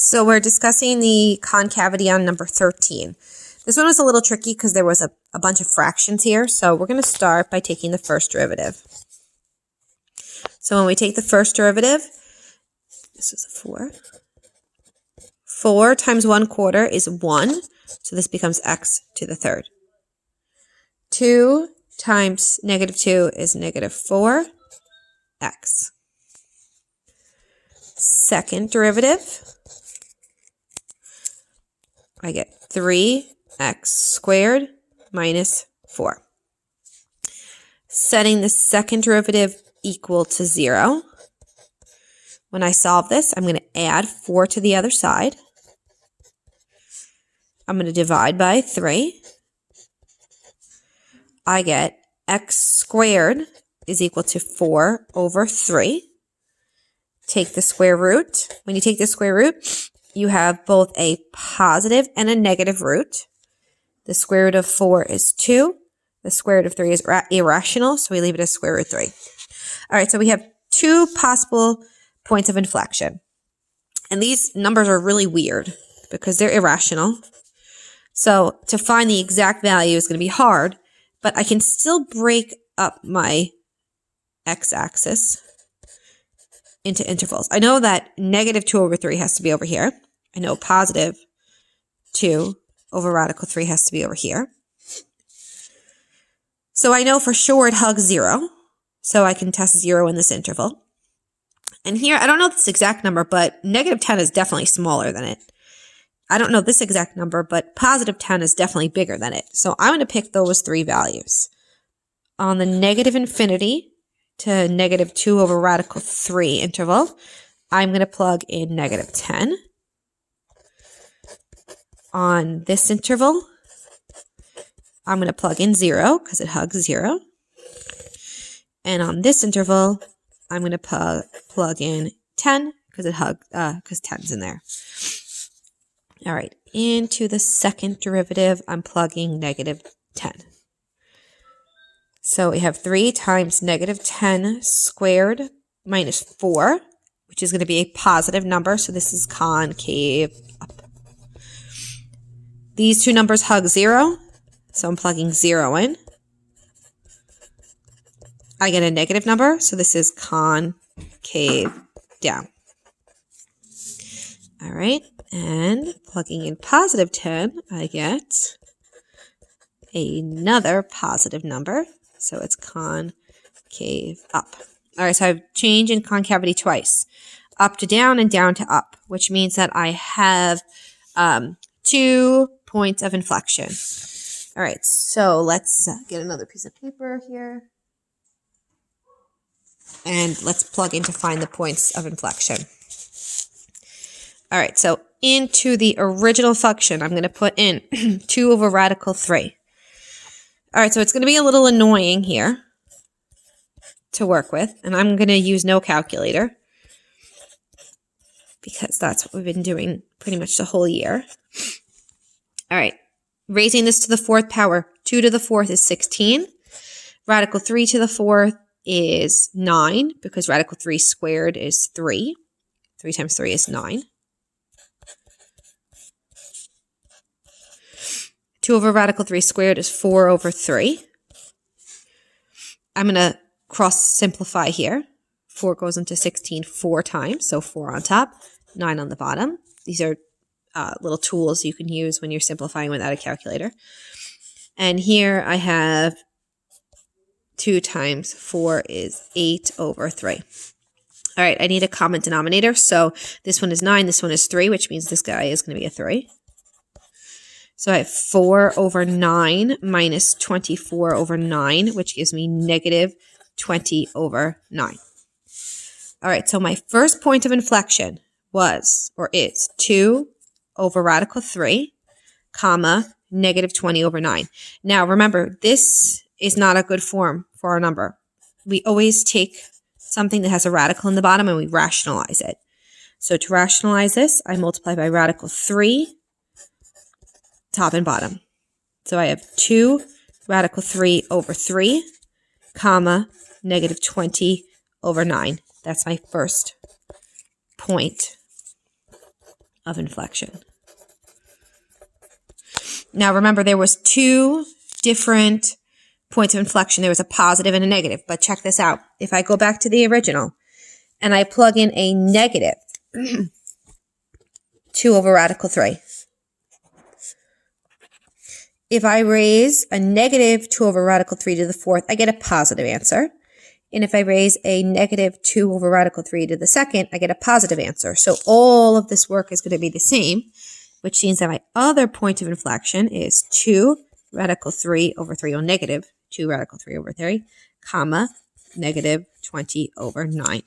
So we're discussing the concavity on number 13. This one was a little tricky because there was a bunch of fractions here. So we're going to start by taking the first derivative. So when we take the first derivative, this is a 4. 4 times 1/4 is 1. So this becomes x to the third. 2 times -2 is -4x. Second derivative, I get 3x squared minus 4. Setting the second derivative equal to 0. When I solve this, I'm going to add 4 to the other side. I'm going to divide by 3. I get x squared is equal to 4 over 3. Take the square root. When you take the square root, you have both a positive and a negative root. The square root of 4 is 2. The square root of 3 is irrational, so we leave it as square root 3. All right, so we have two possible points of inflection. And these numbers are really weird because they're irrational. So to find the exact value is going to be hard, but I can still break up my x-axis into intervals. I know that -2 over 3 has to be over here. I know positive 2 over radical 3 has to be over here. So I know for sure it hugs 0. So I can test 0 in this interval. And here, I don't know this exact number, but -10 is definitely smaller than it. I don't know this exact number, but positive 10 is definitely bigger than it. So I'm going to pick those three values. On the negative infinity to -2 over radical 3 interval, I'm going to plug in -10. On this interval, I'm going to plug in 0 because it hugs 0. And on this interval, I'm going to plug in 10 because because 10's in there. All right, into the second derivative, I'm plugging -10. So we have 3 times -10 squared minus 4, which is going to be a positive number. So this is concave up. These two numbers hug 0. So I'm plugging 0 in. I get a negative number. So this is concave down. All right. And plugging in positive 10, I get another positive number. So it's concave up. All right, so I've changed in concavity twice. Up to down and down to up, which means that I have 2 points of inflection. All right, so let's get another piece of paper here. And let's plug in to find the points of inflection. All right, so into the original function, I'm going to put in 2 over radical 3. All right, so it's going to be a little annoying here to work with, and I'm going to use no calculator because that's what we've been doing pretty much the whole year. All right, raising this to the 4th power, 2 to the 4th is 16. Radical 3 to the 4th is 9 because radical 3 squared is 3. 3 times 3 is 9. 2 over radical 3 squared is 4 over 3. I'm going to cross simplify here. 4 goes into 16 4 times, so 4 on top, 9 on the bottom. These are little tools you can use when you're simplifying without a calculator. And here I have 2 times 4 is 8 over 3. All right, I need a common denominator. So this one is 9, this one is 3, which means this guy is going to be a 3. So I have 4 over 9 minus 24 over 9, which gives me -20 over 9. All right, so my first point of inflection was, or is, 2 over radical 3, comma, -20 over 9. Now, remember, this is not a good form for our number. We always take something that has a radical in the bottom and we rationalize it. So to rationalize this, I multiply by radical 3, top and bottom. So I have 2 radical 3 over 3, comma, -20 over 9. That's my first point of inflection. Now remember, there was two different points of inflection. There was a positive and a negative, but check this out. If I go back to the original and I plug in a negative 2 over radical 3, if I raise a negative 2 over radical 3 to the fourth, I get a positive answer. And if I raise a negative 2 over radical 3 to the second, I get a positive answer. So all of this work is going to be the same, which means that my other point of inflection is 2 radical 3 over 3, or negative 2 radical 3 over 3, comma, negative 20 over 9.